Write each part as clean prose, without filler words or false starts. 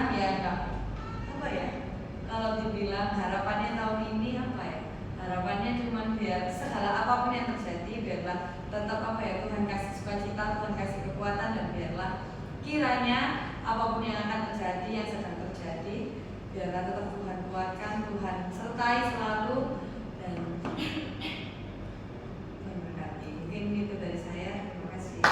sekarang ya enggak apa ya, kalau dibilang harapannya tahun ini apa ya, harapannya cuma biar segala apapun yang terjadi biarlah tetap apa ya, Tuhan kasih sukacita, Tuhan kasih kekuatan, dan biarlah kiranya apapun yang akan terjadi, yang sedang terjadi, biarlah tetap Tuhan kuatkan, Tuhan sertai selalu, dan Tuhan berkati. Mungkin itu dari saya. Terima kasih.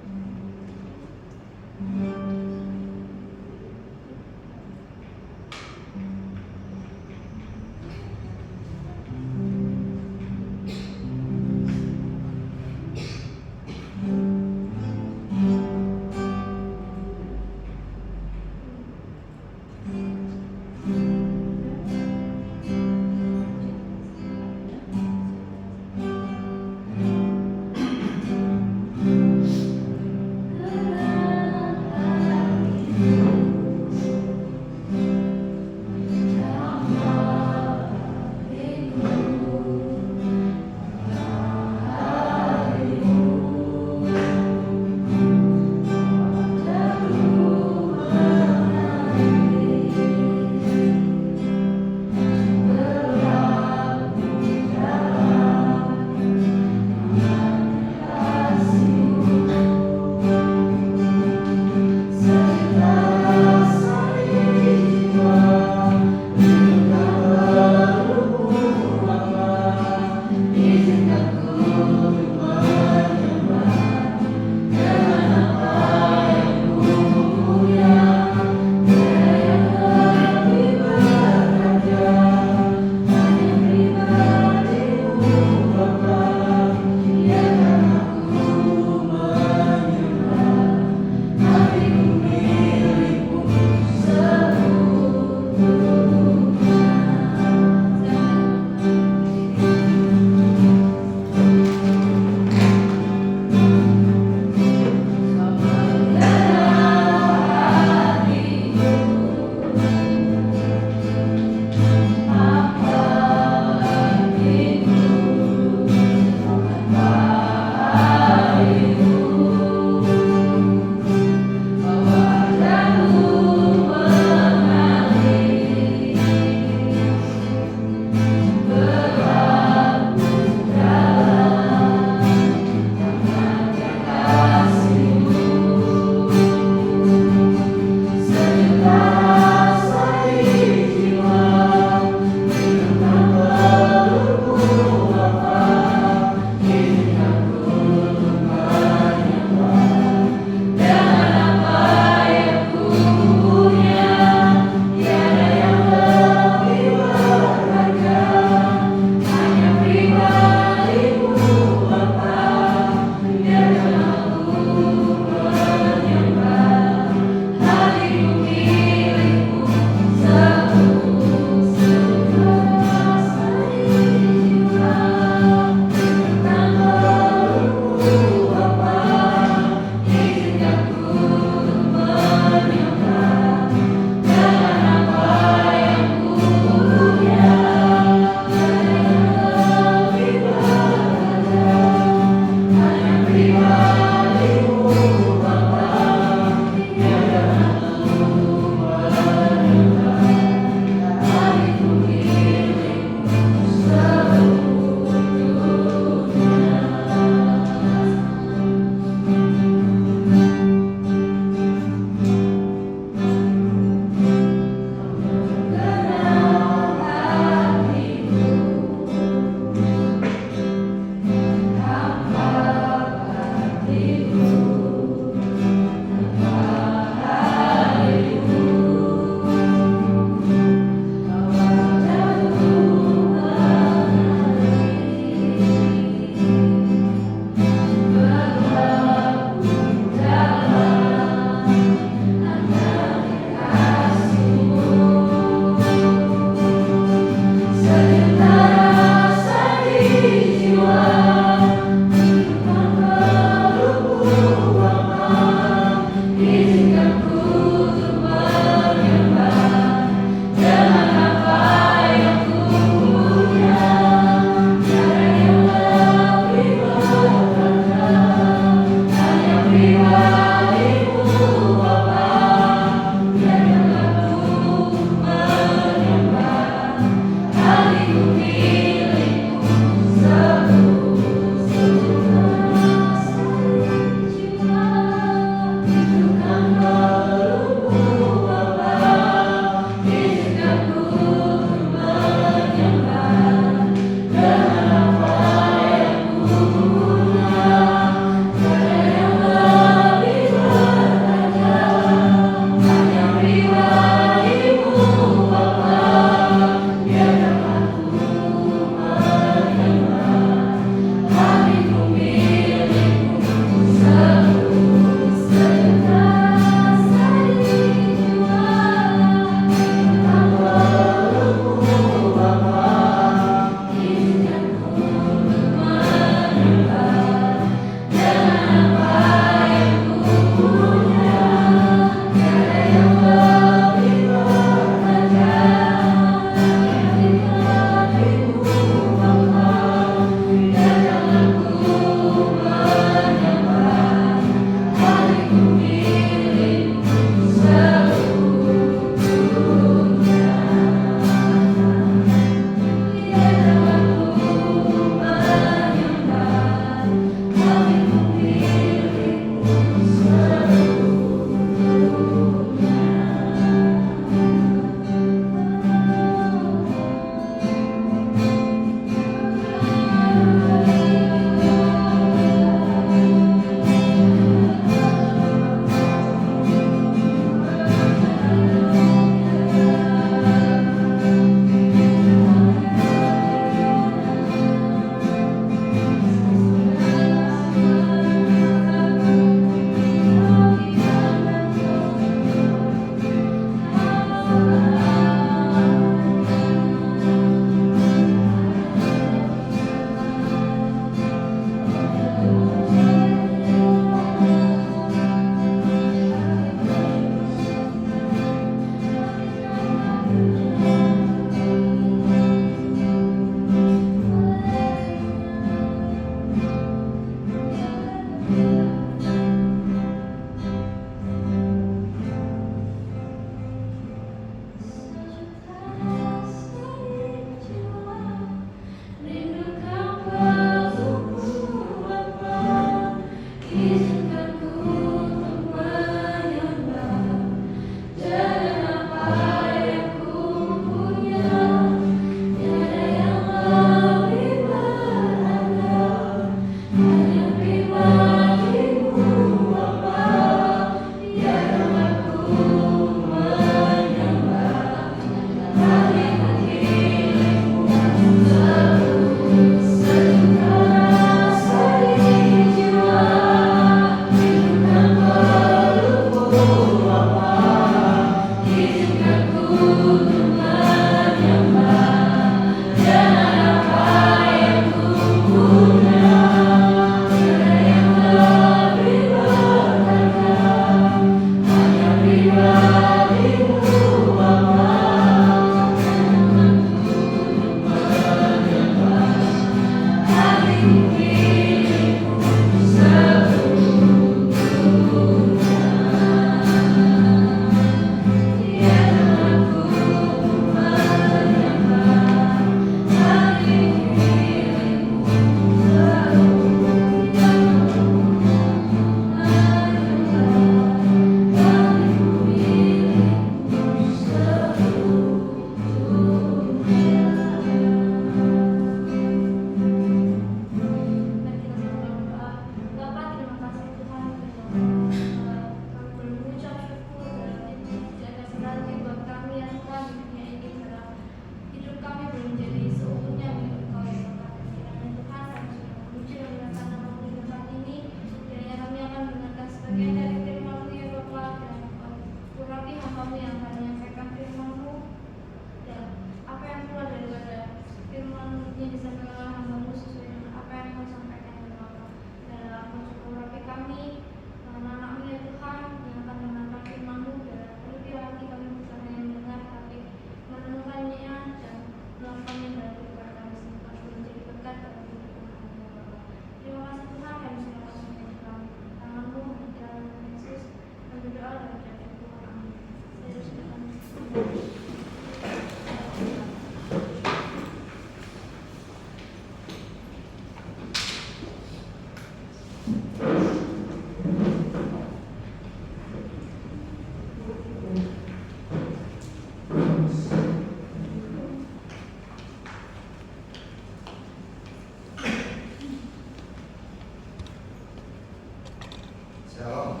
Shalom.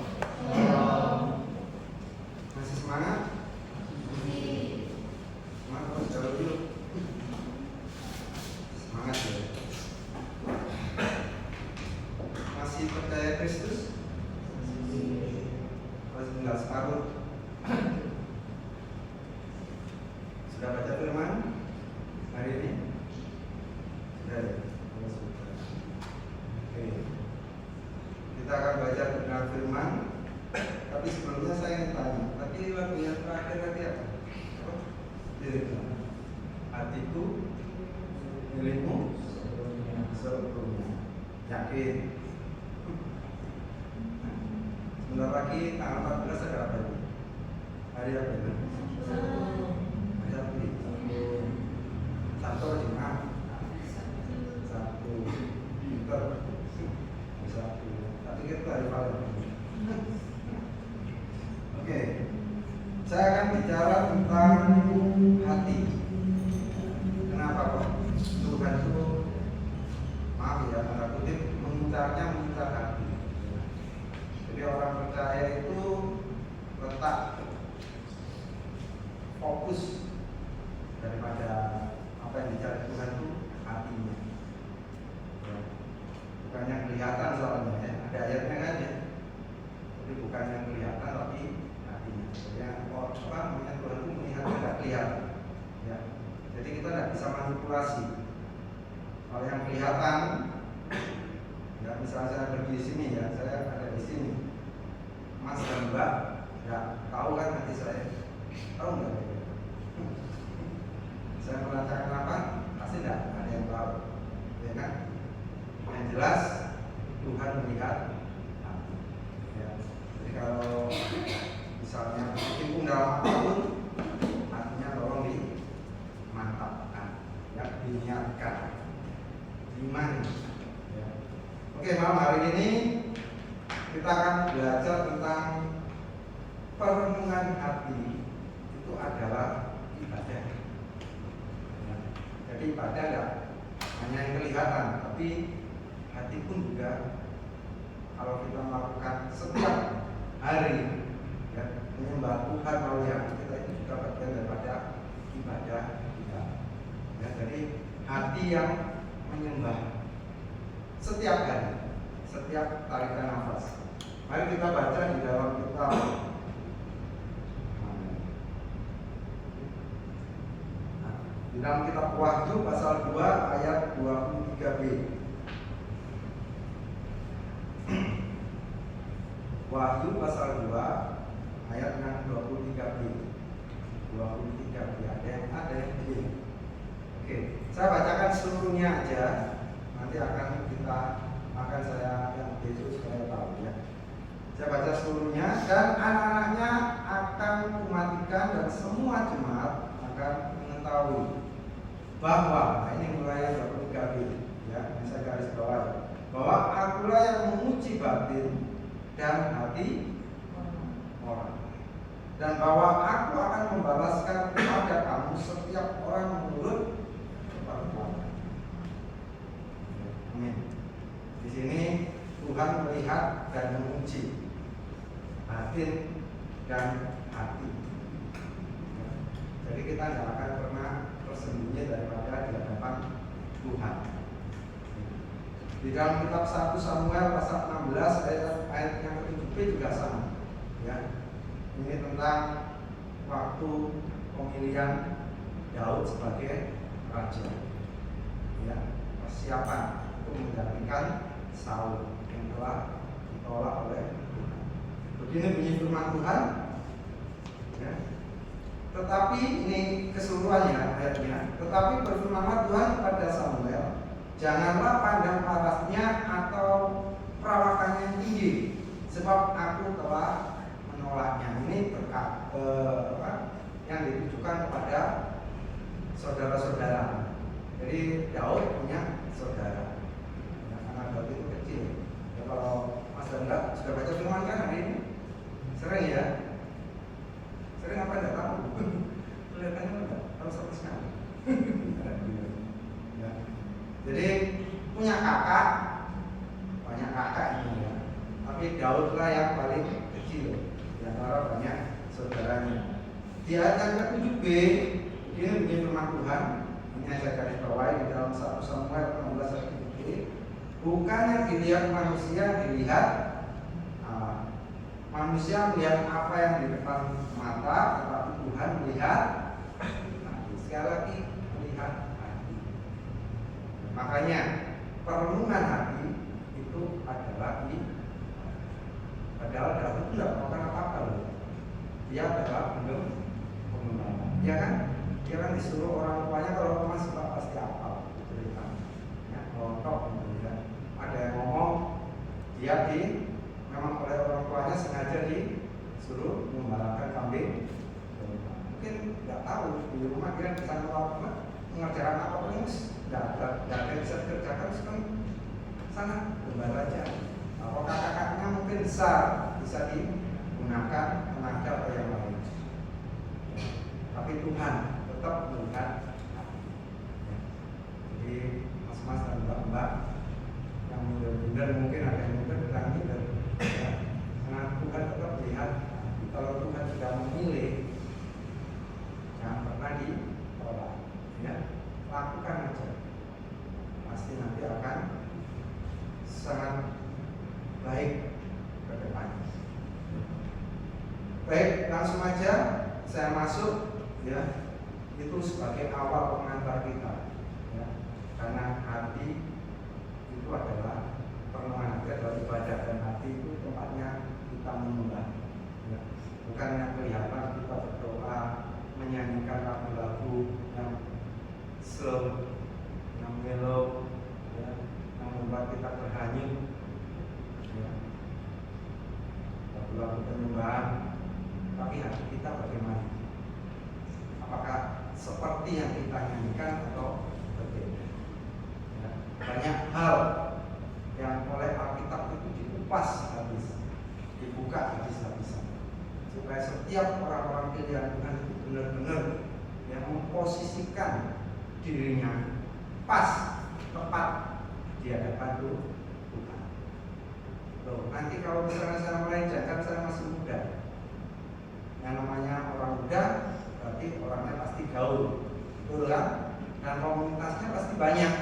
Masih semangat? Semangat terus, jawab dulu. Semangat ya. Masih percaya Kristus? Masih tinggal separuh. Sudah baca firman hari ini? Sudah ya? Oke. Kita akan baca benar firman. Tapi sebelumnya saya ingin tanya, tadi lagu yang terakhir tadi apa? Liriknya, hatiku milikmu sepenuhnya. Yakin? Sebentar lagi tanggal 14 ada apa ini? Hari apa ini? Hari Sabtu. Sabtu Jumat. Sabtu. Pinter. Sabtu. Tapi kita hari Valentine. Oke, saya akan bicara tentang hati. Kenapa kok Tuhan itu, maaf ya, tanda kutip, mengincar hati. Jadi orang percaya itu letak fokus daripada apa yang dicari Tuhan itu hatinya. Bukan yang kelihatan soalnya ya, ada ayatnya kan ya. Jadi bukan yang kelihatan tapi hatinya. Yang Tuhan itu melihat tidak kelihatan. Ya. Jadi kita tidak bisa manipulasi. Kalau yang kelihatan, ya misalnya saya pergi di sini ya, saya ada di sini. Mas dan Mbak, ya tahu kan hati saya? Tahu nggak? Saya merasakan apa? Pasti tidak ada yang tahu, ya kan? Yang jelas Tuhan melihat hati. Ya. Jadi kalau misalnya meskipun dalam apapun, hatinya tolong dimantapkan, ya diniatkan, iman. Ya. Oke, malam hari ini kita akan belajar tentang perenungan hati. Itu adalah ibadah. Ya. Jadi ibadah ya hanya yang kelihatan, tapi hati pun juga kalau kita melakukan setiap hari ya, menyembah Tuhan melalui hati kita, itu juga bagian daripada ibadah kita. Ya, jadi hati yang menyembah setiap hari, setiap tarikan nafas. Mari kita baca di dalam kitab di dalam kitab Wahyu pasal 2 ayat 23b. Wahyu pasal 2 ayat yang 23b. 23b ada yang B. Oke, saya bacakan seluruhnya aja. Nanti akan saya yang besok supaya tahu ya. Saya baca seluruhnya. Dan anak-anaknya akan kumatikan dan semua jemaat akan mengetahui bahwa, nah ini mulai yang 23b ya, ini saya garis bawah, bahwa akulah yang menguji batin dan hati orang, dan bahwa aku akan membalaskan kepada kamu setiap orang menurut perbuatan. Amin. Di sini Tuhan melihat dan menguji batin dan hati. Jadi kita tidak akan pernah tersembunyi daripada di hadapan Tuhan. Di dalam kitab 1 Samuel pasal 16 ayat yang ke-7b juga sama. Ya. Ini tentang waktu pemilihan Daud sebagai raja. Ya, persiapan untuk menggantikan Saul yang telah ditolak oleh Tuhan. Begini bunyi firman Tuhan. Ya. Tetapi ini keseluruhannya ayatnya. Tetapi berfirmanlah Tuhan kepada Samuel, janganlah pandang parasnya atau perawakannya yang tinggi, sebab aku telah menolaknya. Ini berkat yang ditujukan kepada saudara-saudara. Jadi Daud punya saudara. Ya, karena Daud itu kecil. Ya, kalau Mas Danda sudah baca firman kan hari ini? Sering ya? Sering apa enggak tahu? Kelihatannya enggak tahu sama sekali. Ya. Jadi punya kakak, banyak kakak ini ya. Tapi Tapi Daudlah yang paling kecil di antara banyak saudaranya. Di ayat yang ke-7b ini bunyi firman Tuhan. Ini saya garis bawahi di dalam 1 Samuel 16 ayat 7b. Bukan yang dilihat manusia dilihat Allah. Manusia melihat apa yang di depan mata, tetapi Tuhan melihat hati. Sekali lagi melihat hati. Makanya perenungan hati itu adalah padahal Daud tidak melakukan apa-apa loh. Dia adalah pengembala. Ya kan? Dia kan disuruh orang tuanya kalau rumah suka pasti hafal cerita. Ya, lontok gitu ya. Ada yang ngomong dia memang oleh orang tuanya sengaja disuruh mengembalakan kambing. Mungkin nggak tahu di rumah dia bisa mengerjakan apa pun nggak ada yang bisa dikerjakan sekarang sana gembala aja. Kalau kakak-kakaknya mungkin besar bisa digunakan tenaga atau yang lain. Tapi Tuhan tetap melihat. Jadi mas-mas dan mbak-mbak yang minder-minder mungkin ada yang minder bilang minder. Ya. Karena Tuhan tetap melihat. Kalau Tuhan sudah memilih, jangan pernah ditolak. Ya, lakukan aja. Pasti nanti akan sangat baik ke depannya. Baik, langsung aja saya masuk ya. Itu sebagai awal pengantar kita ya. Karena hati itu adalah perenungan hati adalah ibadah, dan hati itu tempatnya kita menyembah ya. Bukan yang kelihatan kita berdoa, menyanyikan lagu-lagu yang slow, yang mellow ya, yang membuat kita terhanyut ya. Lagu-lagu penyembahan. Tapi hati kita bagaimana? Apakah seperti yang kita nyanyikan atau berbeda? Ya. Banyak hal yang oleh Alkitab itu dikupas habis, dibuka habis-habisan, supaya setiap orang-orang pilihan Tuhan itu benar-benar yang memposisikan dirinya pas, tepat di hadapan Tuhan. Loh, nanti kalau misalnya saya mulai jangan saya masih muda. Yang namanya orang muda berarti orangnya pasti gaul, betul kan? Dan komunitasnya pasti banyak.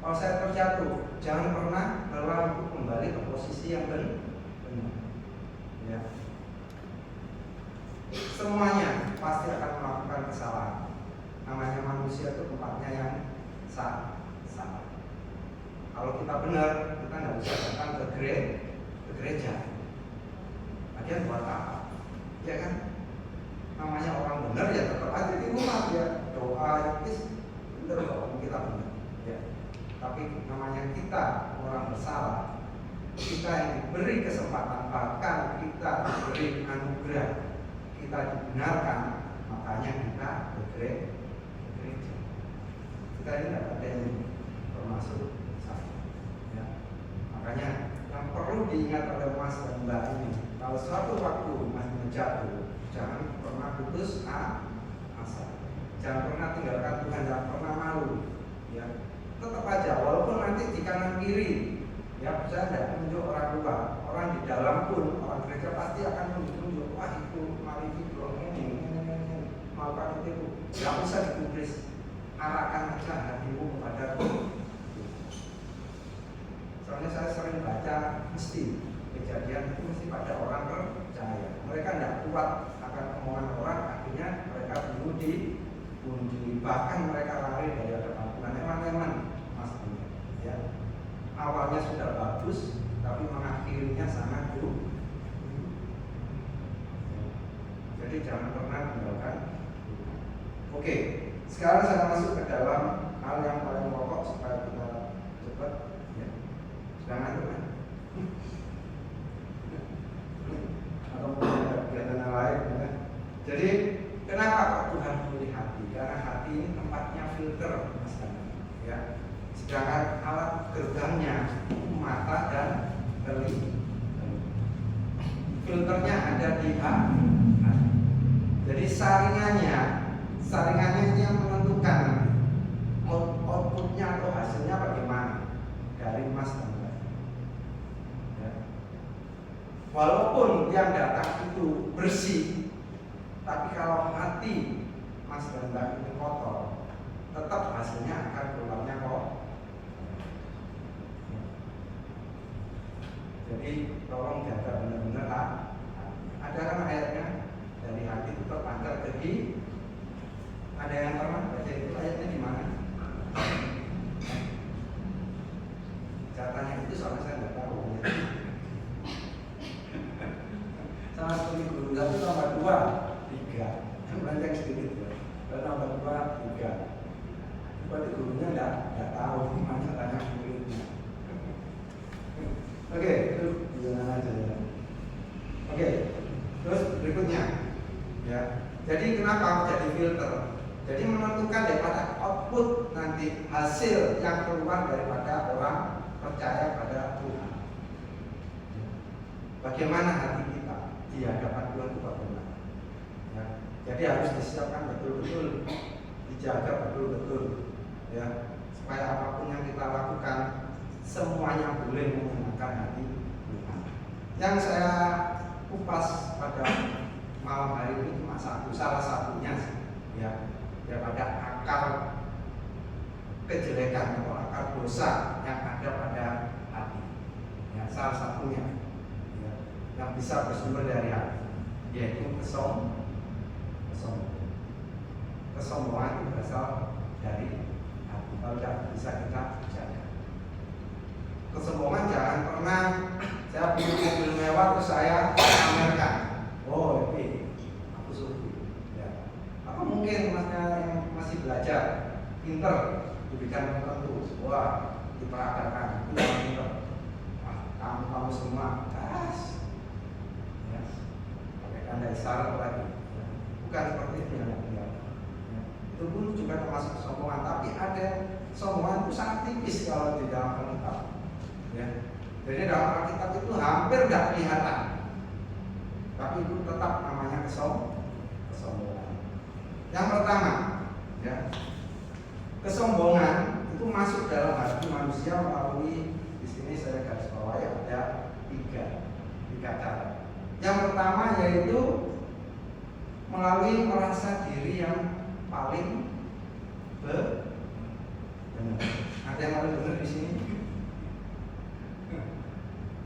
Kalau saya terjatuh, jangan pernah lelah untuk kembali ke posisi yang benar. Ya. Semuanya pasti akan melakukan kesalahan. Namanya manusia itu tempatnya yang salah. Kalau kita benar, kita nggak bisa datang ke gereja. Lagian buat apa? Ya kan? Namanya orang benar ya tetap aja di rumah ya doa itu benar kalau kita benar. Ya. Tapi namanya kita orang bersalah, kita yang diberi kesempatan, bahkan kita diberi anugerah, kita dibenarkan, makanya kita ke gereja. Kita ini tidak ada yang termasuk saya. Ya. Makanya yang perlu diingat oleh Mas dan Mbak ini, kalau suatu waktu Mas menjatuh, jangan pernah putus asa, jangan pernah tinggalkan Tuhan, jangan pernah malu. Ya. Tetap aja, walaupun nanti di kanan kiri, ya saya tidak menunjuk orang luar, orang di dalam pun, orang gereja pasti akan menunjuk, wah itu mari itu ini, melakukan itu, tidak usah dipublis, arahkan aja hatimu kepada Tuhan. Soalnya saya sering baca mesti kejadian itu mesti pada orang percaya, mereka tidak kuat akan omongan orang, akhirnya mereka bunuh diri, bahkan mereka lari dari hadapan Tuhan. Eman Mas ya. Awalnya sudah bagus, tapi mengakhirinya sangat buruk. Jadi jangan pernah tinggalkan. Oke, sekarang saya masuk ke dalam hal yang paling pokok supaya kita cepat. Ya. Sudah ngantuk kan? Atau punya kegiatan yang lain? Ya. Jadi kenapa kok Tuhan memilih hati? Karena hati ini tempatnya filter, Mas. Ya. Sedangkan alat gerbangnya mata dan telinga. Filternya ada di hati. Jadi saringannya ini yang menentukan outputnya atau hasilnya bagaimana dari Mas dan Mbak. Ya. Walaupun yang datang itu bersih, tapi kalau hati Mas dan Mbak itu kotor, tetap hasilnya akan keluarnya kok. Jadi tolong jaga benar-benar lah. Ada kan ayatnya, dari hati itu terpancar ke hati. Ada yang pernah baca itu ayatnya di mana? Catanya itu soalnya saya nggak tahu. Sama seperti guru satu tambah 2, 3. Yang melenceng sedikit ya. Lalu tambah 2, 3. Berarti gurunya nggak tahu mana tanya muridnya. Oke, itu jalan aja ya. Oke, terus berikutnya, ya. Jadi kenapa jadi filter? Jadi menentukan daripada output nanti hasil yang keluar daripada orang percaya pada Tuhan. Bagaimana hati kita di hadapan Tuhan itu bagaimana? Ya. Jadi harus disiapkan betul-betul, dijaga betul-betul, ya, supaya apapun yang kita lakukan semuanya boleh menyenangkan hati Tuhan. Yang saya kupas pada malam hari ini cuma salah satunya, ya, daripada akar kejelekan atau akar dosa yang ada pada hati. Ya, salah satunya, ya, yang bisa bersumber dari hati, yaitu kesombongan itu berasal dari hati. Kalau tidak bisa kita jaga. Kesombongan jangan pernah saya punya mobil mewah terus saya pamerkan. Oh, ini aku sufi. Ya. Apa mungkin masnya yang masih belajar, pinter di bidang tertentu, wah diperagakan, itu yang pinter. Wah, kamu semua kas, ya, pakai tanda isyarat lagi. Ya. Bukan seperti itu yang ya. Itu pun juga termasuk kesombongan, tapi ada kesombongan itu sangat tipis kalau di dalam Alkitab. Ya. Jadi dalam Alkitab itu hampir tidak kelihatan, tapi itu tetap namanya kesombongan. Yang pertama, ya, kesombongan itu masuk dalam hati manusia melalui, di sini saya garis bawahi ada tiga cara. Yang pertama yaitu melalui merasa diri yang paling benar. Ada yang paling benar di sini?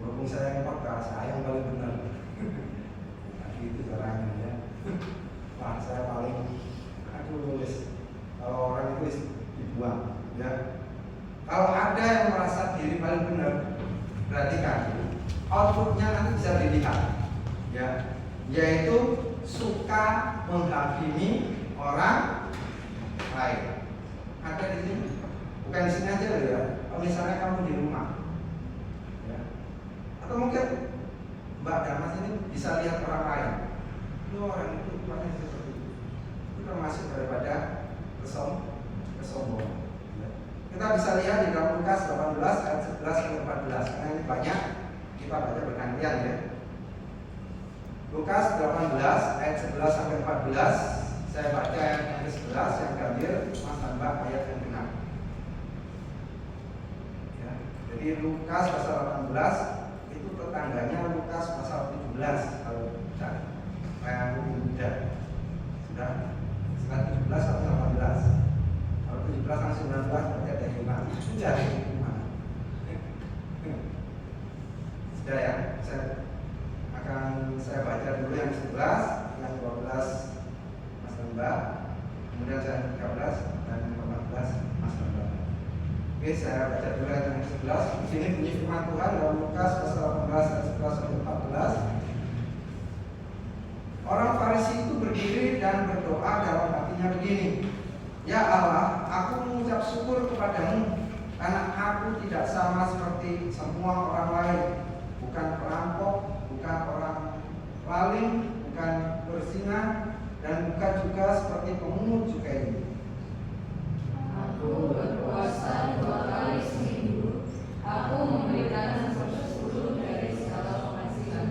Berhubung saya yang pakar, saya yang paling benar. Nah, itu caranya ya. Wah, saya paling, kalau orang itu dibuang, ya. Kalau ada yang merasa diri paling benar, berarti kan outputnya nanti bisa dilihat, ya, yaitu suka menghakimi orang lain. Ada di sini, bukan di sini aja loh ya. Kalau misalnya kamu di rumah, ya, atau mungkin Mbak dan Mas ini bisa lihat orang lain, orang itu rupanya seperti itu termasuk daripada kesombongan. Ya. Kita bisa lihat di dalam Lukas 18 ayat 11 sampai 14, karena ini banyak kita baca bergantian ya. Lukas 18 ayat 11 sampai 14, saya baca yang ke-11 yang diambil Mas dan Mbak ayat yang ke-6. Ya. Jadi Lukas pasal 18 itu tetangganya Lukas pasal 17 kalau cari. Saya lebih mudah. Sudah setelah 17 atau 18. Kalau 17 sampai 19 berarti ada gimana? Cari gimana? Sudah ya, saya baca dulu yang 11, yang 12 Mas dan Mbak, kemudian saya 13 dan yang 14 Mas dan Mbak. Oke, saya baca dulu yang 11. Di sini bunyi firman Tuhan dalam Lukas pasal 18 ayat 11 sampai 14. Orang Farisi itu berdiri dan berdoa dalam hatinya begini, ya Allah, aku mengucap syukur kepadamu karena aku tidak sama seperti semua orang lain, bukan perampok, bukan orang lalim, bukan berzina, dan bukan juga seperti pemungut cukai. Aku berpuasa 2 kali seminggu. Aku memberikan 10 dari segala penghasilan.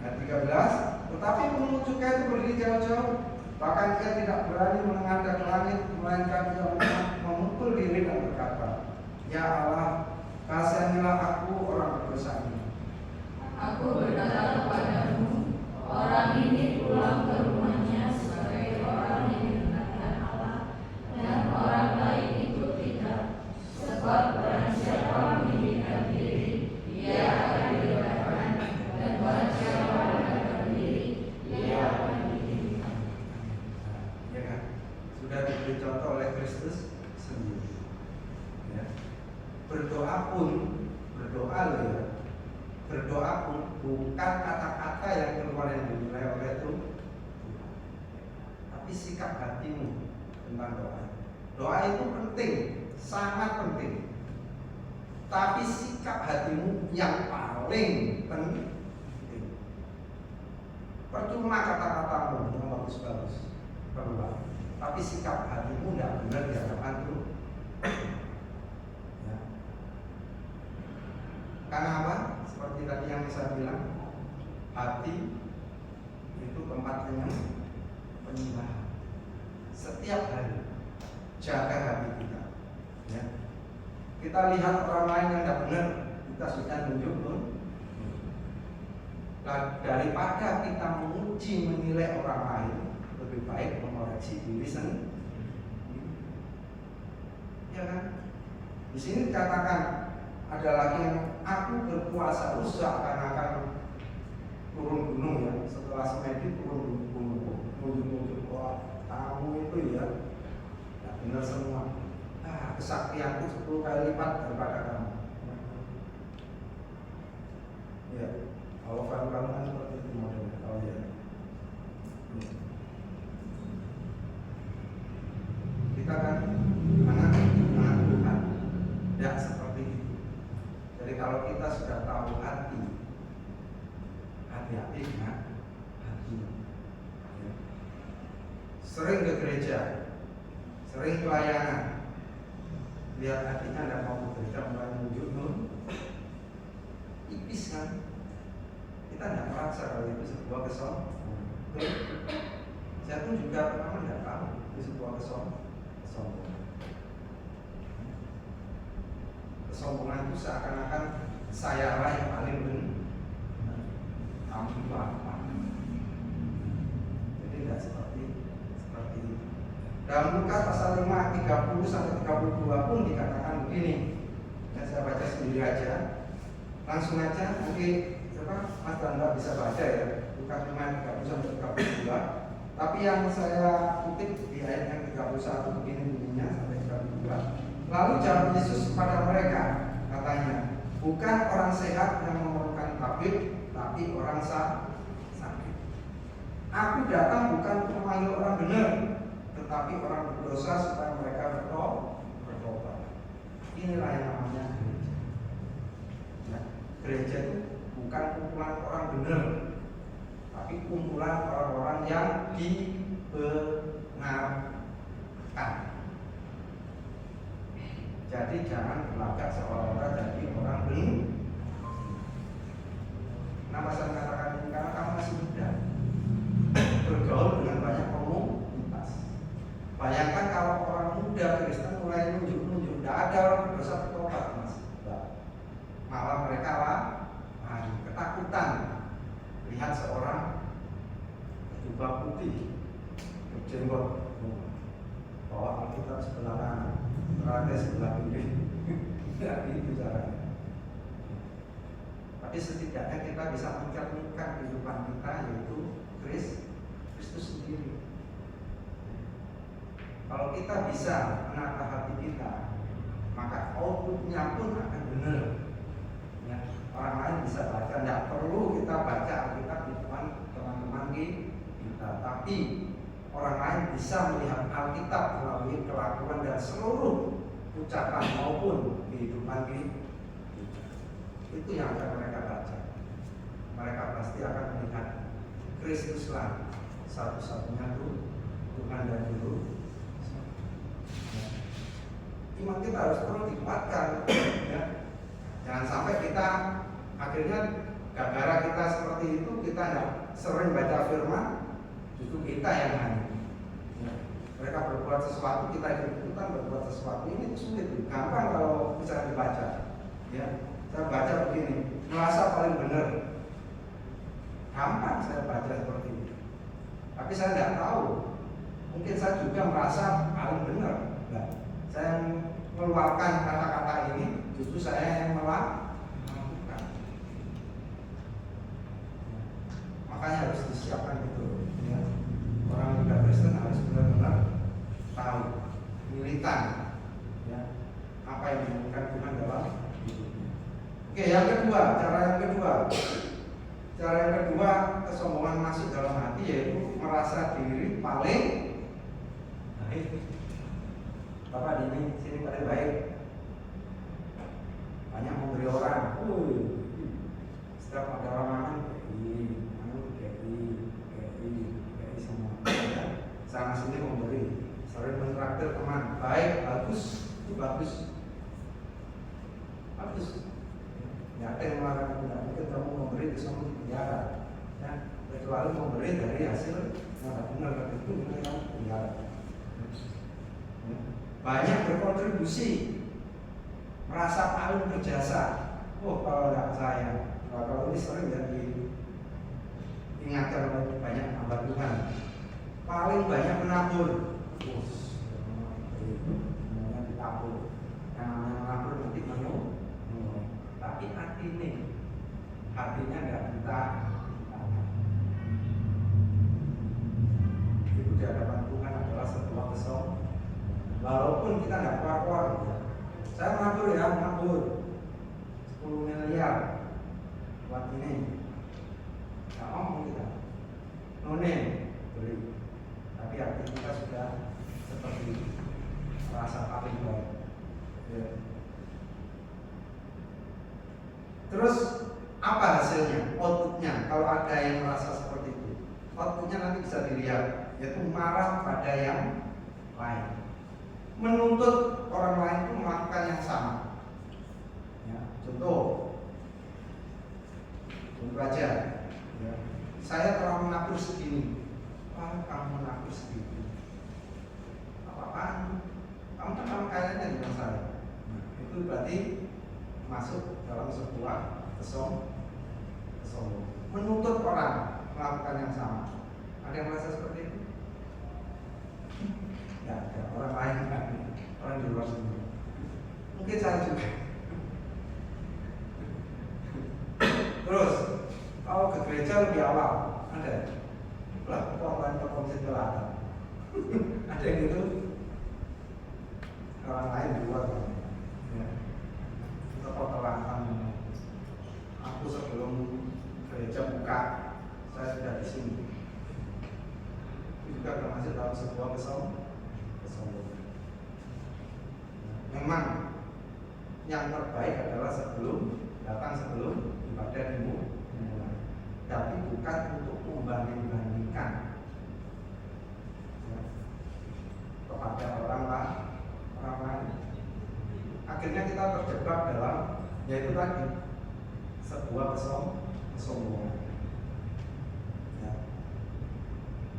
Ayat 13. Tetapi pemungut cukai itu berdiri jauh-jauh, bahkan ia tidak berani menengadah ke langit, melainkan ia memukul diri dan berkata, ya Allah, kasihanilah aku orang berdosa ini. Aku berkata kepada doa bukan kata-kata yang keluar yang dinilai oleh Tuhan, tapi sikap hatimu tentang doa. Doa itu penting, sangat penting. Tapi sikap hatimu yang paling penting. Percuma kata-katamu yang bagus-bagus keluar, tapi sikap hatimu tidak benar di hadapan Tuhan. Ya. Karena apa? Seperti tadi yang saya bilang, hati itu tempatnya penyembahan. Setiap hari jaga hati kita. Ya. Kita lihat orang lain yang tidak benar, kita sudah tunjuk Tuhan. Nah, daripada kita menguji menilai orang lain, lebih baik mengoreksi diri sendiri. Ya kan? Di sini dikatakan ada lagi yang aku berpuasa rusak karena akan turun gunung ya. Setelah semedi turun gunung, nunjuk-nunjuk kamu itu ya, tidak benar semua. Kesaktianku 10 kali lipat daripada kamu. Ya. Kalau kamu kan seperti itu modelnya. Oh ya. Kita kan anak Tuhan, tidak seperti itu. Jadi kalau kita sudah tahu hati-hati dengan hati. Ya. Sering ke gereja, sering pelayanan, lihat hatinya tidak mau ke gereja, mulai menunjuk nun, tipis kan? Kita tidak merasa kalau itu sebuah kesombongan. Saya pun juga pertama tidak tahu itu sebuah kesombongan. Kesombongan itu seakan-akan saya lah yang paling benar, kamu itu apa? Jadi tidak seperti itu. Dalam Lukas pasal 5 30-32 pun dikatakan begini. Ya, saya baca sendiri aja, langsung aja nanti. Mas Tanda bisa baca ya, Lukas 5 30-32. Tapi yang saya kutip di ayat yang 31 begini bunyinya sampai 32. Lalu jawab Yesus kepada mereka, katanya, bukan orang sehat yang memerlukan tabib, tapi orang sakit. Aku datang bukan untuk memanggil orang benar, tetapi orang berdosa supaya mereka bertobat. Inilah yang namanya gereja. Ya, gereja itu bukan kumpulan orang benar, tapi kumpulan orang-orang yang dibenarkan. Jadi jangan berlagak seolah-olah jadi orang benar. Kenapa saya mengatakan ini? Karena kamu masih muda, bergaul dengan banyak komunitas. Bayangkan kalau orang muda Kristen mulai nunjuk-nunjuk, tidak ada orang berdosa bertobat, mas. Malah mereka ketakutan lihat seorang berjubah putih, berjenggot, bawa Alkitab sebelah kanan, rantai sebelah kiri. Tidak gitu caranya. Tapi setidaknya kita bisa mencerminkan kehidupan kita, yaitu Kristus sendiri. Kalau kita bisa menata hati kita, maka outputnya pun akan benar. Ya, orang lain bisa baca, tidak perlu kita baca Alkitab di depan teman-teman kita, tapi orang lain bisa melihat Alkitab melalui kelakuan dan seluruh ucapan maupun kehidupan kita. Itu yang akan mereka baca. Mereka pasti akan melihat Kristuslah satu-satunya Tuhan dan Juru. Iman kita harus terus dikuatkan, ya. Jangan sampai kita akhirnya gara-gara kita seperti itu, kita tidak sering baca firman, justru kita yang hanya. Ya. Mereka berbuat sesuatu, kita ikut-ikutan berbuat sesuatu, ini sulit, gampang kalau bisa dibaca. Ya, saya baca begini, merasa paling benar, gampang saya baca seperti ini. Tapi saya tidak tahu, mungkin saya juga merasa paling benar. Nah, saya mengeluarkan kata-kata ini, justru saya yang melakukan. Makanya harus disiapkan itu. Ya. Orang muda Kristen harus benar-benar tahu, militan, ya, apa yang diinginkan Tuhan dalam hidupnya. Oke, yang kedua, cara yang kedua, merasa diri paling baik. Bapak di sini paling baik, banyak memberi orang. Setiap ada orang makan kayak semua. Sana sini memberi, sering mentraktir teman, baik, bagus, itu bagus. Ya, ada yang mengatakan tidak mungkin kamu memberi itu semua di penjara, ya, kecuali memberi dari hasil yang benar itu kamu penjara. Banyak berkontribusi, merasa paling berjasa. Kalau tidak saya, kalau ini sering ya diingatkan oleh banyak hamba Tuhan. Paling banyak menabur, semuanya ditabur. Yang namanya menabur nanti tapi hatinya nggak kita. Itu di hadapan Tuhan adalah sebuah kesombongan. Walaupun kita nggak keluar-keluar, saya menabur 10 miliar buat ini, nggak ngomong kita, nonen beli, tapi hati kita sudah seperti merasa paling baik. Ya. Terus apa hasilnya? Outputnya, kalau ada yang merasa seperti itu, outputnya nanti bisa dilihat, yaitu marah pada yang lain, menuntut orang lain itu melakukan yang sama. Ya, contoh aja, ya, saya telah menabur segini, kamu menabur segini, apa-apaan? Kamu kan orang kayanya di bawah saya. Nah, itu berarti masuk dalam sebuah kesombongan, menuntut orang melakukan yang sama. Ada yang merasa seperti itu? Ya, ada orang lain kan, orang di luar sini. Mungkin saya juga. Terus, kalau ke gereja lebih awal, ada. Lah, kok orang ke komisi selatan? Ada yang gitu. Orang lain di luar. Ya. Ketelatan. Aku sebelum gereja buka, saya sudah di sini. Itu juga termasuk dalam sebuah kesombongan. Memang yang terbaik adalah sebelum ibadah dimulai, tapi bukan untuk membanding-bandingkan ya, kepada orang lain. Akhirnya kita terjebak dalam yaitu tadi sebuah kesombongan. Ya.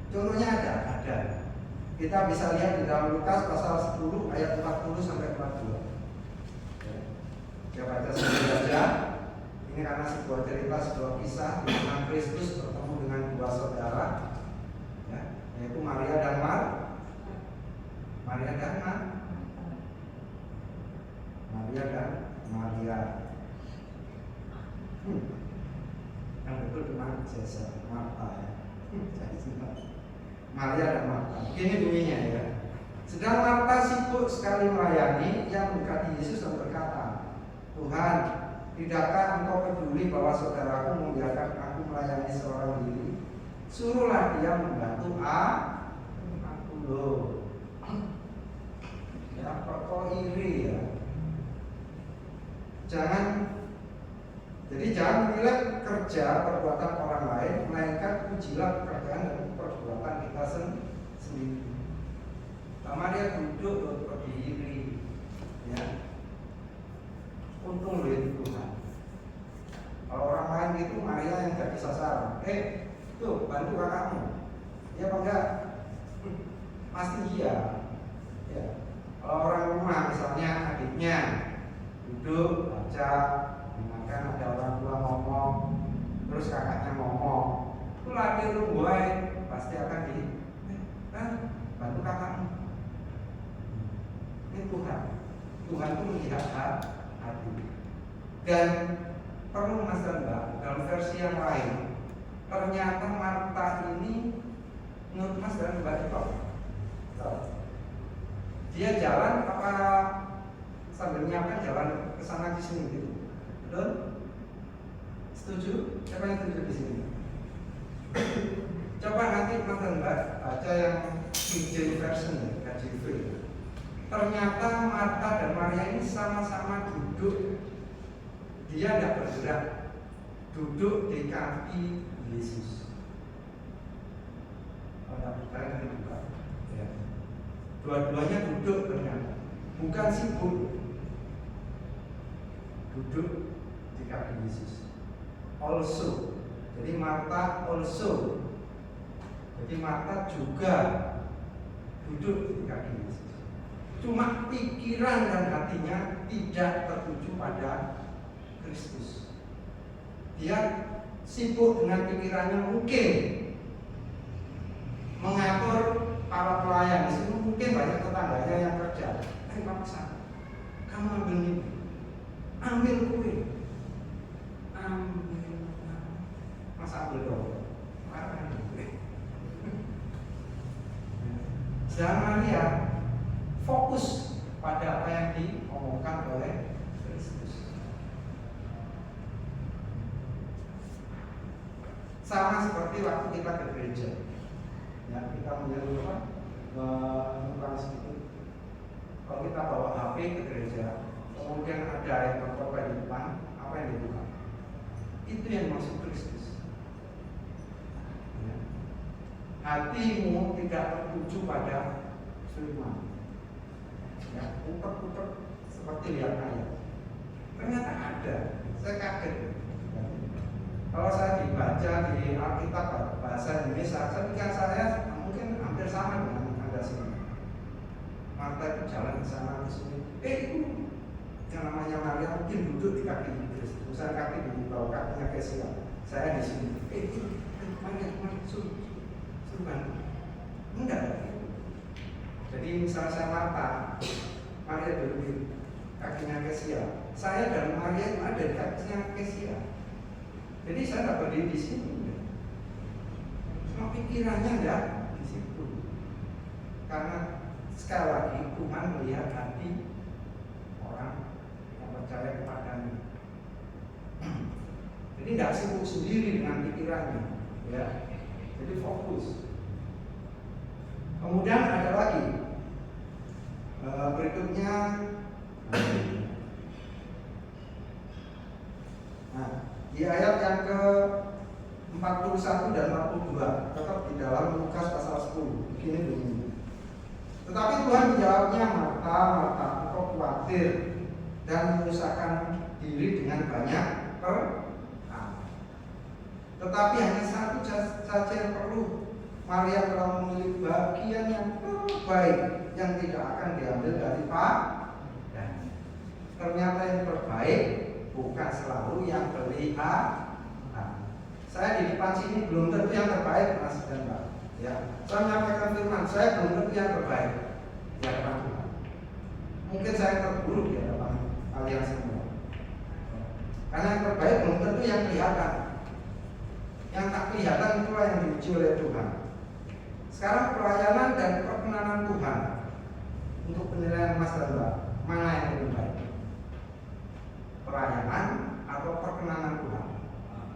Contohnya ada. Kita bisa lihat di dalam Lukas pasal 10 ayat 40 sampai 42. Ya, baca sendiri saja. Ini karena sebuah cerita, sebuah kisah di mana Kristus bertemu dengan dua saudara, ya, yaitu Maria dan Maria. Yang betul cuma Cesar, Marta ya. Maria dan Marta. Ini bunyinya ya. Sedang Marta sibuk sekali melayani, ia mendekati Yesus dan berkata, Tuhan, tidakkah engkau peduli bahwa saudaraku membiarkan aku melayani seorang diri? Suruhlah dia membantu aku loh. Ya, kok iri ya? Jangan menilai kerja perbuatan orang lain, melainkan pujilah pekerjaan dan perbuatan kita sendiri. Maria duduk berdiri, ya. Untung lihat Tuhan. Kalau orang lain itu Maria yang jadi sasaran. Tuh bantu kakakmu. Ya apa enggak? Pasti iya. Ya. Kalau orang rumah misalnya adiknya duduk baca, mendengarkan ada orang tua ngomong, terus kakaknya ngomong, itu lagi gue pasti akan bantu kakakmu. Ini Tuhan itu melihat hati. Dan perlu Mas dan Mbak, dalam versi yang lain, ternyata Marta ini menurut Mas dan Mbak itu dia jalan apa sambil menyiapkan jalan ke sana di sini gitu. Betul? Setuju? Siapa yang setuju di sini? Coba nanti Mas dan Mbak baca yang King James Version ya, KJV. Ternyata Marta dan Maria ini sama-sama duduk, dia tidak bergerak, duduk di kaki Yesus. Kalau kita nanti buka, ya. Dua-duanya duduk ternyata, bukan sibuk, duduk di kaki Yesus. Also, jadi Marta also, jadi Marta juga duduk di kaki Yesus. Cuma pikiran dan hatinya tidak tertuju pada Kristus. Dia sibuk dengan pikirannya, mungkin mengatur para pelayan. Di sini mungkin banyak tetangganya yang kerja. Paksa, kamu ambil ini, ambil kue, ambil, masa ambil dong, marah kue. Jangan Maria fokus pada apa yang diomongkan oleh Kristus. Sama seperti waktu kita ke gereja, ya, kita menyeru apa? Mengulang sedikit. Kalau kita bawa HP ke gereja, kemudian ada yang berkorban di depan, apa yang dibuka? Itu yang maksud Kristus. Ya. Hatimu tidak tertuju pada firman. Ya, putar-putar seperti lihat ayat. Ternyata ada. Saya kaget. Ya. Kalau saya dibaca di Alkitab bahasa Indonesia, saya pikir saya mungkin hampir sama dengan Anda semua. Marta itu jalan ke sana ke sini. Itu yang namanya Maria mungkin duduk di kaki Kristus. Misalnya kaki di bawah kakinya Kesia. Saya di sini. Itu Maria suruh bantu. Enggak. Jadi misalnya saya Marta, Maria duduk di kakinya Kesia. Saya dan Maria itu ada di kakinya Kesia. Jadi saya tidak berdiri di sini. Cuma pikirannya enggak di situ. Karena sekali lagi Tuhan melihat hati orang yang percaya kepadanya. Jadi tidak sibuk sendiri dengan pikirannya, ya. Jadi fokus. Kemudian ada lagi berikutnya. Nah, di ayat yang ke 41 dan 42 tetap di dalam Lukas pasal 10. Begini bunyinya. Tetapi Tuhan menjawabnya, Marta, Marta, engkau khawatir dan menyusahkan diri dengan banyak perkara. Tetapi hanya satu saja yang perlu. Maria telah memilih bagian yang terbaik yang tidak akan diambil dari dan ternyata yang terbaik bukan selalu yang kelihatan. Saya di depan sini belum tentu yang terbaik, Mas dan Mbak. Ya, saya menyampaikan firman, saya belum tentu yang terbaik di hadapan Tuhan. Mungkin saya terburuk di hadapan kalian semua. Karena yang terbaik belum tentu yang kelihatan. Yang tak kelihatan itulah yang diuji oleh Tuhan. Sekarang pelayanan dan perkenanan Tuhan untuk penilaian Mas dan Mbak, mana yang lebih baik? Pelayanan atau perkenanan Tuhan?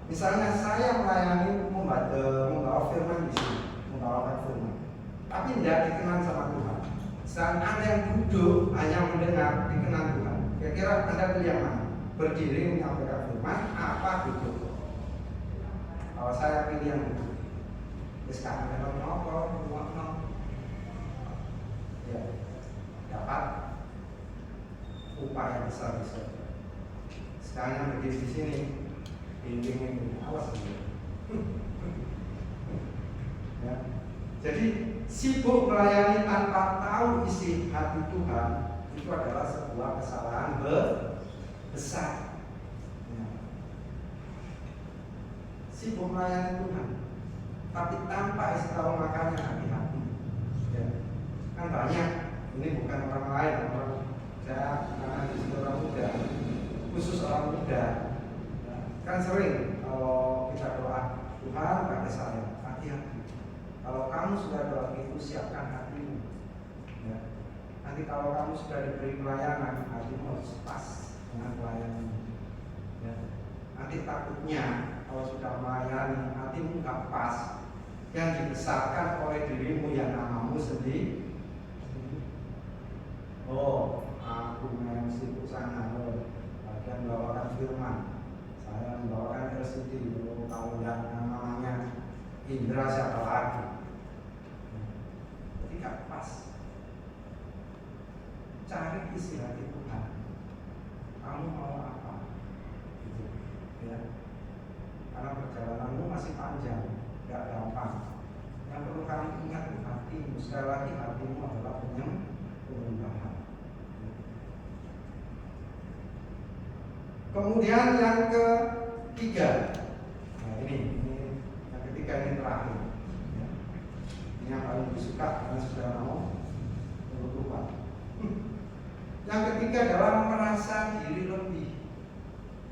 Misalnya saya melayani membawa firman di sini, membawakan firman, tapi tidak dikenal sama Tuhan. Sedang Anda yang duduk hanya mendengar, dikenal Tuhan. Kira-kira Anda pilih yang mana? Berdiri menyampaikan firman, apa duduk? Kalau saya pilih yang duduk. Sekarang Anda ngomong, ya, dapat upaya besar. Sekarang yang berdiri di sini, ini awas ya. Jadi sibuk melayani tanpa tahu isi hati Tuhan itu adalah sebuah kesalahan besar. Ya. Sibuk melayani Tuhan, tapi tanpa isi tahu makanya hati-hati. Ya. Kan banyak. Ini bukan orang lain, saya karena di sini orang muda, khusus orang muda. Kan sering kalau kita doa, Tuhan pakai saya, hati-hati. Kalau kamu sudah doa itu, siapkan hatimu. Ya. Nanti kalau kamu sudah diberi pelayanan, hatimu harus pas dengan pelayanan. Ya. Nanti takutnya kalau sudah melayani, hatimu nggak pas, yang dibesarkan oleh dirimu yang namamu sendiri. Oh, aku memang sibuk sana, bagian membawakan firman, saya membawakan LCD. Kalau yang namanya Indra siapa lagi? Tidak pas. Cari isi hati Tuhan. Kamu mau apa? Gitu, ya. Karena perjalananmu masih panjang, tidak gampang. Yang perlu kami ingat di hatimu, sekali lagi hatimu adalah penyembahan. Kemudian yang ketiga, nah ini yang ketiga ini terakhir. Ya. Ini yang paling disuka karena sudah mau berubah. Yang ketiga adalah merasa diri lebih.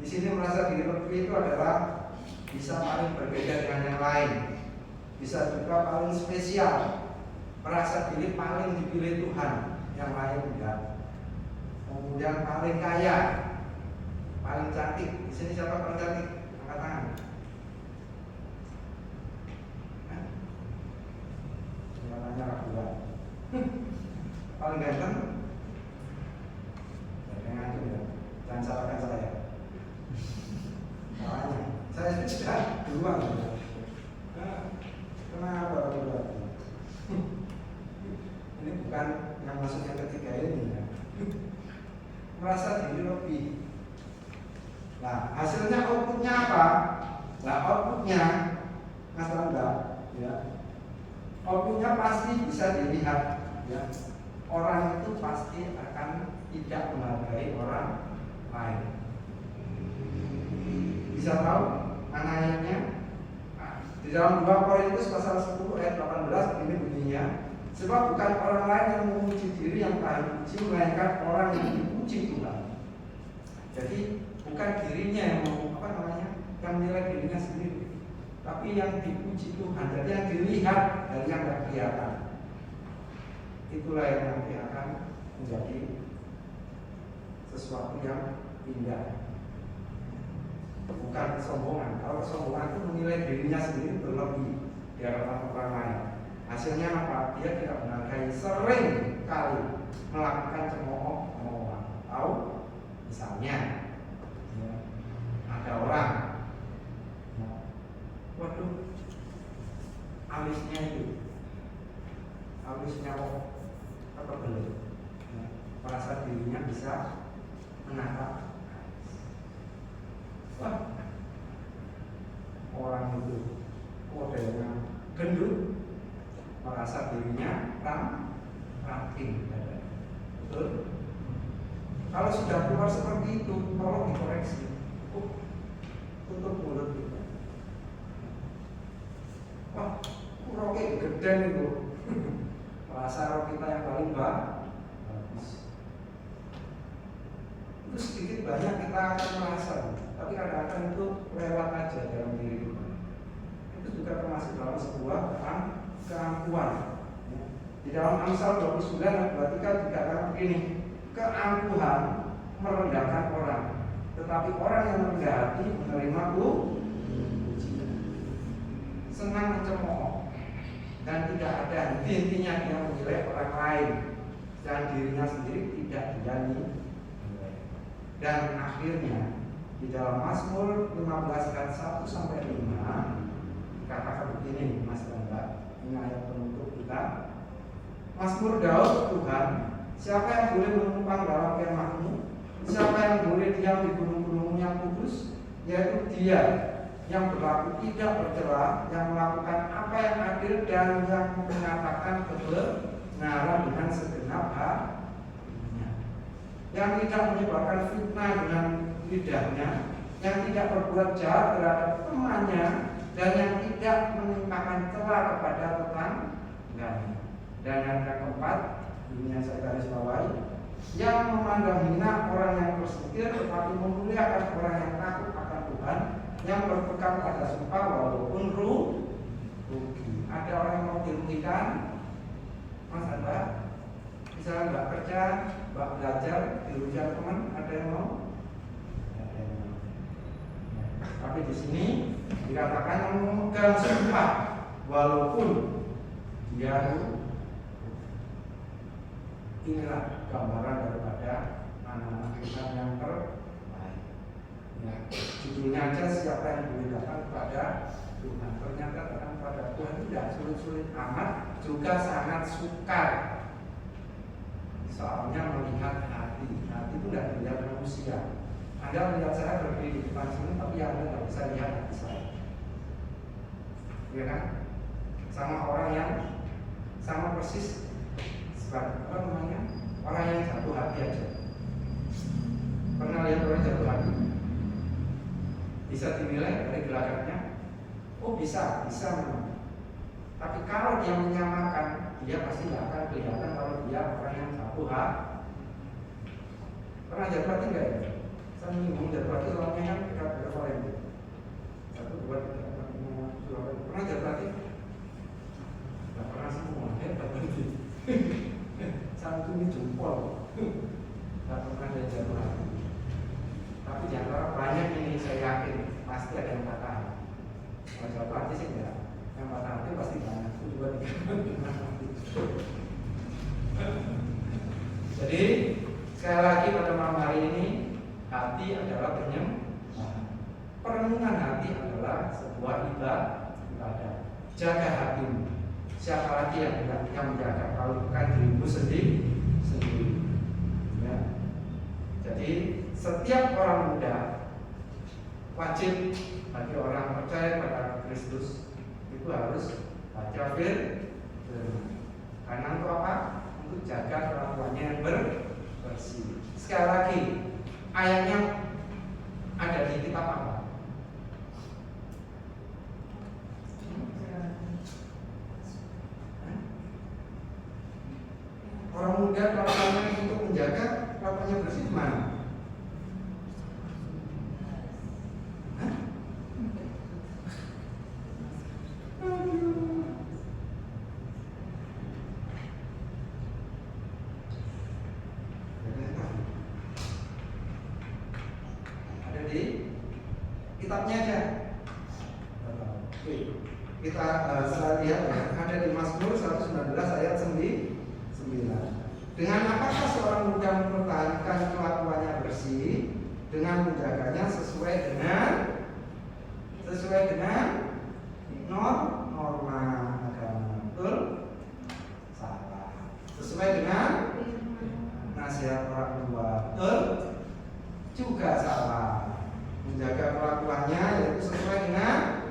Di sini merasa diri lebih itu adalah bisa paling berbeda dengan yang lain, bisa juga paling spesial, merasa diri paling dipilih Tuhan, yang lain enggak. Kemudian paling kaya, paling cantik. Di sini siapa paling cantik? Angkat tangan. Namanya raguan. Paling ganteng. Jangan ya. Jangan salahkan saya. Salahnya. Saya sudah duluan. Kenapa raguan? Ini bukan yang masuk yang ketiga ini ya. Merasa diri lebih. Nah, hasilnya outputnya apa? Nah, outputnya Mas Randa, ya. Outputnya pasti bisa dilihat, ya. Orang itu pasti akan tidak menghargai orang lain. Bisa tahu mana ayatnya? Nah, di dalam 2 Korintus pasal 10 ayat 18 ini bunyinya, sebab bukan orang lain yang memuji diri yang tahan puji, melainkan orang yang dipuji Tuhan. Jadi bukan dirinya yang yang menilai dirinya sendiri, tapi yang dipuji Tuhan. Jadi yang dilihat dari yang tidak kelihatan, itulah yang nanti akan menjadi sesuatu yang indah. Bukan kesombongan. Kalau kesombongan itu menilai dirinya sendiri berlebih di hadapan orang lain. Hasilnya apa? Dia tidak menghargai, sering kali melakukan cemooh-cemoohan. Tahu? Misalnya, ya, ada orang, ya, waduh, alisnya apa belum? Ya, merasa dirinya bisa menatap. Wah, orang itu kodenya gendut, merasa dirinya ramping. Betul? Kalau sudah keluar seperti itu, tolong dikoreksi. Tutup mulut kita. Wah, roknya gede itu. Merasa rok kita yang paling bagus. Itu sedikit banyak kita akan merasa, tapi kadang-kadang itu lewat aja dalam diri kita. Itu juga termasuk dalam sebuah keangkuhan. Di dalam Amsal 29 ayat 23 dikatakan begini, keangkuhan merendahkan orang, tetapi orang yang rendah hati menerima pujian. Senang mencemooh dan tidak ada henti-hentinya dia menilai orang lain dan dirinya sendiri tidak diani. Dan akhirnya di dalam Mazmur 15 ayat 1 sampai 5 dikatakan begini, Mas Randa, ini ayat penutup kita. Mazmur Daud, Tuhan, siapa yang boleh menumpang dalam kemahmu? Siapa yang boleh diam di gunung-gunung yang kudus? Yaitu dia yang berlaku tidak bercela, yang melakukan apa yang adil dan yang mengatakan kebenaran dengan segenap hatinya, yang tidak menyebarkan fitnah dengan lidahnya, yang tidak berbuat jahat terhadap temannya, dan yang tidak menimpakan celah kepada tetangganya. Dan yang keempat, ini yang saya garis bawahi, yang memandang hina orang yang bersetir, tetapi memuliakan orang yang takut akan Tuhan, yang berpegang pada sumpah walaupun rugi. Ada orang yang mau dirugikan, Mas ada, misalnya Mbak kerja, Mbak belajar, dirugikan teman, ada yang mau? Ada yang mau. Tapi di sini dikatakan yang memegang sumpah walaupun dia inilah gambaran daripada anak-anak Tuhan yang terbaik. Ya, judulnya aja siapa yang boleh datang kepada Tuhan. Ternyata datang kepada Tuhan tidak sulit-sulit amat, juga sangat sukar. Soalnya melihat hati itu tidak dilihat manusia. Anda melihat saya berdiri di depan sini, tapi Anda tidak bisa lihat hati saya. Ya kan? Sama orang yang sama persis seperti apa namanya? Orang yang jatuh hati aja. Pernah lihat orang jatuh hati? Bisa dinilai dari gelagatnya? Oh bisa memang. Tapi kalau dia menyamakan, dia pasti tidak akan kelihatan kalau dia orang yang jatuh hati. Pernah jatuh hati nggak ya? Saya menyinggung jatuh hati soalnya kan dekat Yerusalem. 1, 2, 3, 4, 5, 6, 7, 8. Pernah jatuh hati? Nggak pernah semua, hebat berarti. Santuni jempol. Nggak pernah ada jatuh hati. Tapi di antara banyak ini saya yakin pasti ada yang patah hati. Kalau jatuh hati sih enggak. Yang patah hati pasti banyak. 1, 2, 3. Jadi sekali lagi pada malam hari ini, hati adalah penyembahan. Perenungan hati adalah sebuah ibadah. Jaga hatimu. Siapa lagi yang menjaga kalau bukan dirimu sendiri? Ya. Jadi setiap orang muda wajib bagi orang percaya pada Kristus itu harus baca firman. Karena untuk apa? Untuk jaga kelakuannya yang bersih. Sekali lagi, ayatnya ada di kitab apa? Orang muda kelakuannya untuk menjaga kelakuannya bersih di mana? Ada di kitabnya aja. Oke. Kita lihat ya, ada di Mazmur 119 ayat 9. Dengan apakah seorang muda mempertahankan kelakuannya bersih dengan menjaganya sesuai dengan norma agama? Betul? Salah. Sesuai dengan nasihat orang tua? Betul? Juga salah. Menjaga kelakuannya yaitu sesuai dengan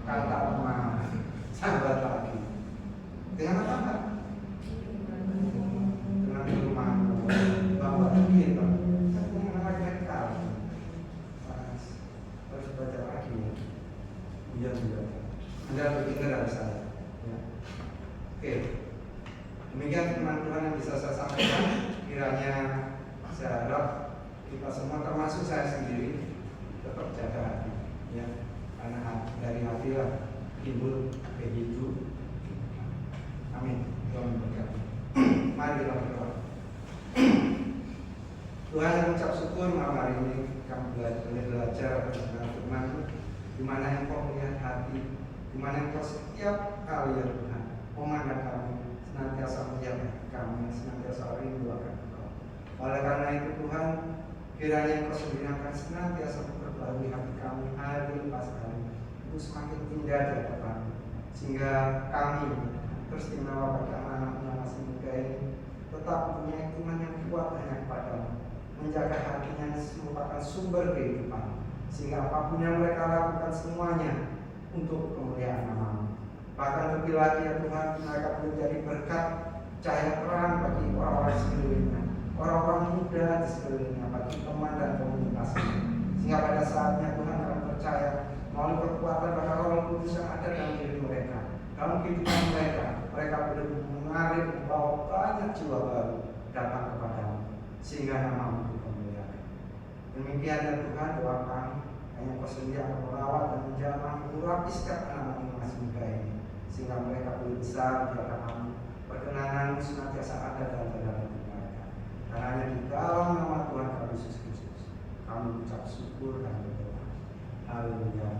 kata lemah. Sahabat lagi. Dengan apa? Bapak gitu, anak mereka harus baca lagi. Iya juga. Anda lebih dengar dari saya. Ya. Oke. Demikian firman Tuhan yang bisa saya sampaikan. Kiranya saya harap kita semua termasuk saya sendiri tetap jaga hati. Ya. Karena dari hati lah timbul kehidupan. Amin. Tuhan memberkati. Mari kita berdoa. Tuhan, mengucap syukur malam hari ini kami belajar tentang firman di mana Engkau melihat hati, di mana Engkau setiap kali ya Tuhan memandang kami, senantiasa melihat kami, senantiasa rindu akan Engkau. Oleh karena itu Tuhan, kiranya Engkau sendiri akan senantiasa memperbarui hati kami hari lepas hari, itu semakin indah di hadapan, sehingga kami teristimewa bagi anak-anak yang masih muda ini tetap mempunyai iman yang kuat hanya kepadamu, menjaga hatinya merupakan sumber kehidupan, sehingga apapun yang mereka lakukan semuanya untuk kemuliaan nama-Mu. Bahkan lebih lagi ya Tuhan, mereka boleh jadi berkat cahaya terang bagi orang-orang di sekelilingnya, orang-orang muda di sekelilingnya, bagi teman dan komunitasnya, sehingga pada saatnya Tuhan akan percaya melalui kekuatan pada Roh Kudus yang ada dalam diri mereka, dalam kehidupan mereka boleh menarik membawa banyak jiwa baru datang kepada-Mu, sehingga nama-Mu dipermuliakan. Demikian ya Tuhan, doa kami, hanya Kau sendiri akan merawat dan menjamah mengurapi setiap anak-anak yang masih muda ini, sehingga mereka boleh besar di hadapan-Mu, perkenanan-Mu senantiasa ada dalam hidup mereka. Karena hanya di dalam nama Tuhan kami Yesus Kristus kami ucap syukur dan berdoa. Haleluya.